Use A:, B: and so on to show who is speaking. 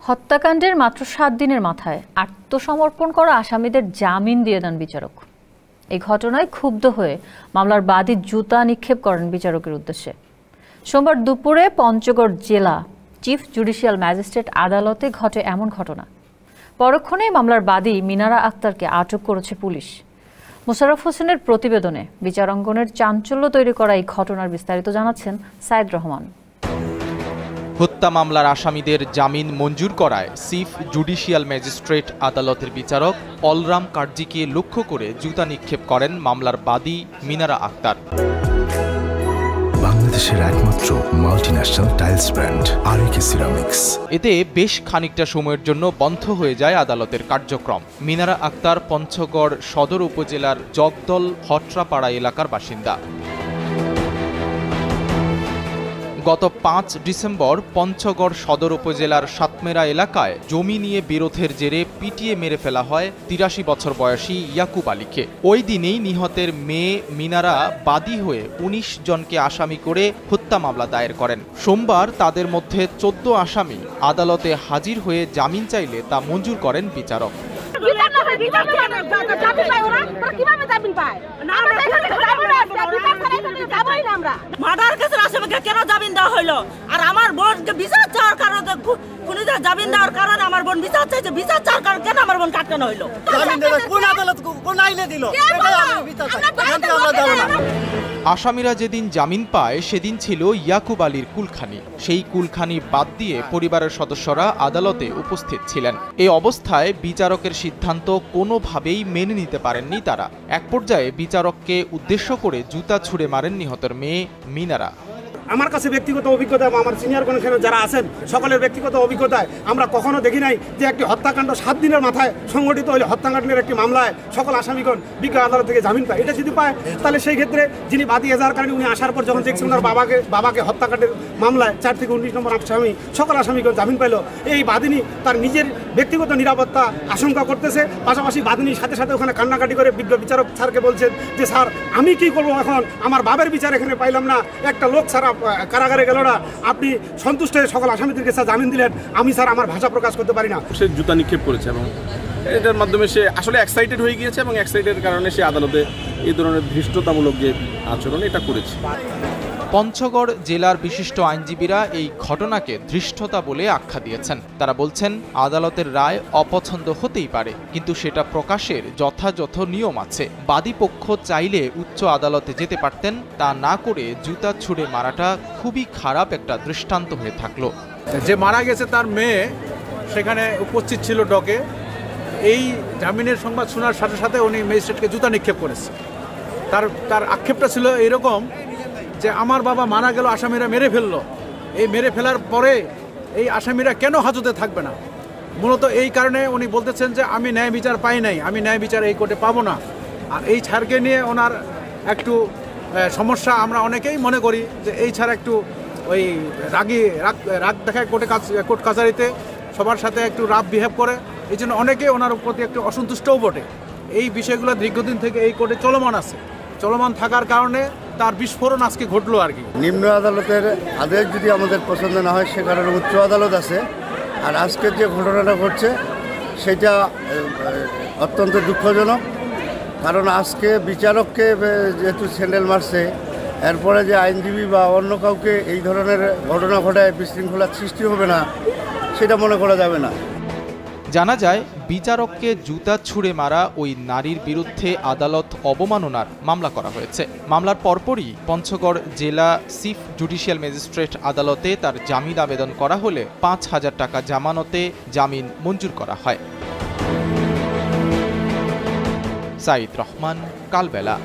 A: হত্যাকাণ্ডের মাত্র ৭ দিনের মাথায় আত্মসমর্পণ করা আসামিদের জামিন দিয়ে দেন বিচারক। এই ঘটনায় ক্ষুব্ধ হয়ে মামলার বাদী জুতা নিক্ষেপ করেন বিচারকের উদ্দেশ্যে। সোমবার দুপুরে পঞ্চগড় জেলা চিফ জুডিশিয়াল ম্যাজিস্ট্রেট আদালতে ঘটে এমন ঘটনা। পরক্ষণেই মামলার বাদী মিনারা আক্তারকে আটক করেছে পুলিশ। মোশাররফ হোসেনের প্রতিবেদনে বিচারাঙ্গনের চাঞ্চল্য তৈরি করা এই ঘটনার বিস্তারিত জানাচ্ছেন সাইদ রহমান।
B: হত্যা মামলার আসামিদের জামিন মঞ্জুর করায় চিফ জুডিশিয়াল ম্যাজিস্ট্রেট আদালতের বিচারক অলরাম কার্জিকে লক্ষ্য করে জুতা নিক্ষেপ করেন মামলার বাদী মিনারা আক্তার।
C: বাংলাদেশের একমাত্র মাল্টিন্যাশনাল টাইলস ব্র্যান্ড আরএকে সিরামিক্স।
B: এতে বেশ খানিকটা সময়ের জন্য বন্ধ হয়ে যায় আদালতের কার্যক্রম। মিনারা আক্তার পঞ্চগড় সদর উপজেলার জগদল হট্রাপাড়া এলাকার বাসিন্দা। গত ৫ ডিসেম্বর পঞ্চগড় সদর উপজেলার সাতমেরা এলাকায় জমি নিয়ে বিরোধের জেরে পিটিয়ে মেরে ফেলা হয় ৮৩ বছর বয়সী ইয়াকুব আলীকে। ওই দিনেই নিহতের মেয়ে মিনারা বাদী হয়ে ১৯ জনকে আসামি করে হত্যা মামলা দায়ের করেন। সোমবার তাদের মধ্যে ১৪ আসামি আদালতে হাজির হয়ে জামিন চাইলে তা মঞ্জুর করেন বিচারক।
D: কেন জামিন দেওয়া হইলো? আর আমার বোনকে বিচার চাওয়ার কারণে খুনিরা জামিন দেওয়ার কারণে আমার বোন বিচার চাইছে, বিচার চাওয়ার কারণে কেন আমার বোন কাটানো হইলো? কোন আদালত কোন আইনে দিল?
B: আসামিরা যেদিন জামিন পায় সেদিন ছিল ইয়াকুব আলীর কুলখানি। সেই কুলখানি বাদ দিয়ে পরিবারের সদস্যরা আদালতে উপস্থিত ছিলেন। এই অবস্থায় বিচারকের সিদ্ধান্ত কোনোভাবেই মেনে নিতে পারেননি তারা। এক পর্যায়ে বিচারককে উদ্দেশ্য করে জুতা ছুঁড়ে মারেন নিহতের মেয়ে মিনারা।
E: আমার কাছে ব্যক্তিগত অভিজ্ঞতা এবং আমার সিনিয়র কমিশনার যারা আছেন সকলের ব্যক্তিগত অভিজ্ঞতায় আমরা কখনো দেখি নাই যে একটি হত্যাকাণ্ড ৭ দিনের মাথায় সংগঠিত হলে হত্যাকাণ্ডের একটি মামলায় সকল আসামিগণ বিজ্ঞ আদালত থেকে জামিন পায়। এটা যদি পায় তাহলে সেই ক্ষেত্রে যিনি বাদী এজাহার কারণে উনি আসার পর যখন দেখছেন ওনার বাবাকে হত্যাকাণ্ডের মামলায় ৪ থেকে ১৯ নম্বর আসামি সকল আসামিগণ জামিন পাইল, এই বাদিনী তার নিজের ব্যক্তিগত নিরাপত্তা আশঙ্কা করতেছে। পাশাপাশি বাদিনীর সাথে সাথে ওখানে কান্নাকাটি করে বিজ্ঞ বিচারক স্যারকে বলছেন যে স্যার আমি কি করবো এখন, আমার বাবার বিচার এখানে পাইলাম না, একটা লোক ছাড়া কারাগারে গেল না, আপনি সন্তুষ্ট হয়ে সকল আসামিদেরকে স্যার জামিন দিলেন, আমি স্যার আমার ভাষা প্রকাশ করতে পারি না।
F: সে জুতা নিক্ষেপ করেছে এবং এটার মাধ্যমে সে আসলে এক্সাইটেড হয়ে গিয়েছে এবং এক্সাইটেড কারণে সে আদালতে এই ধরনের ধৃষ্টতামূলক যে আচরণ এটা করেছে।
B: পঞ্চগড় জেলার বিশিষ্ট আইনজীবীরা এই ঘটনাকে ধৃষ্টতা বলে আখ্যা দিয়েছেন। তারা বলছেন আদালতের রায় অপছন্দ হতেই পারে, কিন্তু সেটা প্রকাশের যথাযথ নিয়ম আছে। বাদী পক্ষ চাইলে উচ্চ আদালতে যেতে পারতেন, তা না করে জুতা ছুঁড়ে মারাটা খুবই খারাপ একটা দৃষ্টান্ত হয়ে থাকলো।
G: যে মারা গেছে তার মেয়ে সেখানে উপস্থিত ছিল ডকে। এই জামিনের সংবাদ শোনার সাথে সাথে উনি ম্যাজিস্ট্রেটকে জুতা নিক্ষেপ করেছে। তার আক্ষেপটা ছিল এরকম যে আমার বাবা মারা গেল, আসামিরা মেরে ফেললো। এই মেরে ফেলার পরে এই আসামিরা কেন হাজতে থাকবে না? মূলত এই কারণে উনি বলতেছেন যে আমি ন্যায় বিচার পাই নাই, আমি ন্যায় বিচার এই কোর্টে পাবো না। আর এই ছাড়কে নিয়ে ওনার একটু সমস্যা আমরা অনেকেই মনে করি যে এই ছাড় একটু ওই রাগ দেখায় কোর্ট কাছারিতে সবার সাথে একটু রাফ বিহেভ করে, এই জন্য অনেকে ওনার প্রতি একটু অসন্তুষ্টও বটে। এই বিষয়গুলো দীর্ঘদিন থেকে এই কোর্টে চলমান আছে, চলমান থাকার কারণে তার বিস্ফোরণ আজকে ঘটলো আর কি।
H: নিম্ন আদালতের আদেশ যদি আমাদের পছন্দ না হয় সে কারণে উচ্চ আদালত আছে। আর আজকের যে ঘটনাটা ঘটছে সেটা অত্যন্ত দুঃখজনক, কারণ আজকে বিচারককে যেহেতু স্যান্ডেল মারছে, এরপরে যে আইনজীবী বা অন্য কাউকে এই ধরনের ঘটনা ঘটায় বিশৃঙ্খলার সৃষ্টি হবে না সেটা মনে করা যাবে না।
B: জানা যায় বিচারককে জুতা ছুঁড়ে মারা ওই নারীর বিরুদ্ধে আদালত অবমাননার মামলা করা হয়েছে। মামলার পরপরই পঞ্চগড় জেলা চিফ জুডিশিয়াল ম্যাজিস্ট্রেট আদালতে তার জামিন আবেদন করা হলে ৫,০০০ টাকা জামানতে জামিন মঞ্জুর করা হয়। সাইদ রহমান, কালবেলা।